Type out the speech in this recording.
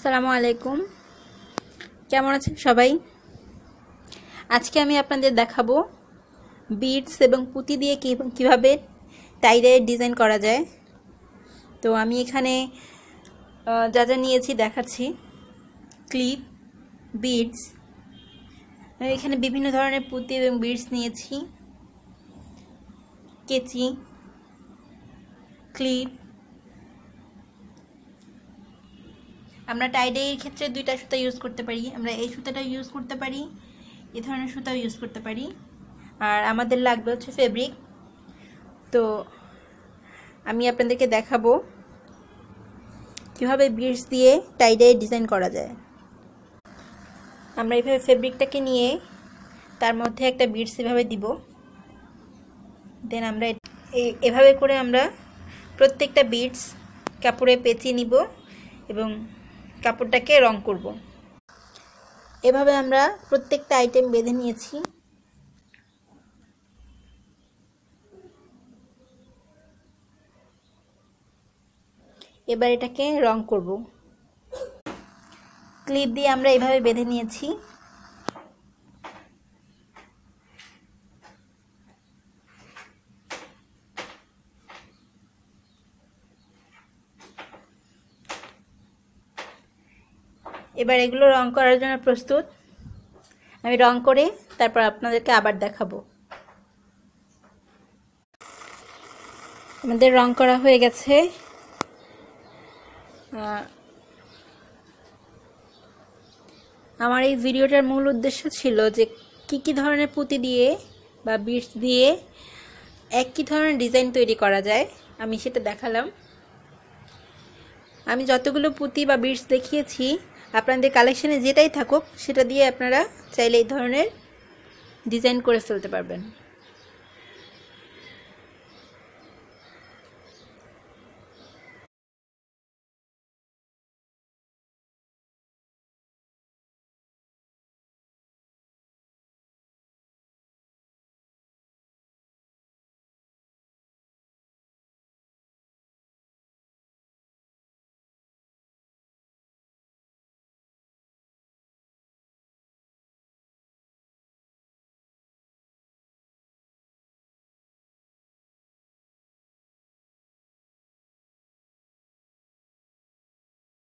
আসসালামু আলাইকুম। কেমন আছেন সবাই? আজকে আমি আপনাদের দেখাবো বিডস এবং পুঁতি দিয়ে কিভাবে টাই ডাইয়ের ডিজাইন করা যায়। তো আমি এখানে যা যা নিয়েছি দেখাচ্ছি। ক্লিপ, বিডস, এখানে বিভিন্ন ধরনের পুঁতি এবং বিডস নিয়েছি, কেচি, ক্লিপ। আমরা টাই ডাইয়ের ক্ষেত্রে দুইটা সুতা ইউজ করতে পারি। আমরা এই সুতাটা ইউজ করতে পারি, এই ধরনের সুতাও ইউজ করতে পারি। আর আমাদের লাগবে হচ্ছে ফেব্রিক। তো আমি আপনাদেরকে দেখাবো কিভাবে বিডস দিয়ে টাই ডাইয়ের ডিজাইন করা যায়। আমরা এইভাবে ফেব্রিকটাকে নিয়ে তার মধ্যে একটা বিডস এভাবে দিব। দেন আমরা এভাবে করে আমরা প্রত্যেকটা বিডস কাপড়ে পেঁচিয়ে নিব এবং কাপড়টাকে রং করব। এভাবে আমরা প্রত্যেকটা আইটেম বেঁধে নিয়েছি। এবার এটাকে রং করব। ক্লিপ দিয়ে আমরা এভাবে বেঁধে নিয়েছি। এবার এগুলো রং করার জন্য প্রস্তুত। আমি রং করে তারপর আপনাদেরকে আবার দেখাবো। আমাদের রং করা হয়ে গেছে। আমার এই ভিডিওটার মূল উদ্দেশ্য ছিল যে কি ধরনের পুঁতি দিয়ে বা বিডস দিয়ে একই ধরনের ডিজাইন তৈরি করা যায়, আমি সেটা দেখালাম। আমি যতগুলো পুঁতি বা বিডস দেখিয়েছি, আপনাদের কালেকশনে যেটাই থাকুক সেটা দিয়ে আপনারা চাইলে এই ধরনের ডিজাইন করে ফেলতে পারবেন।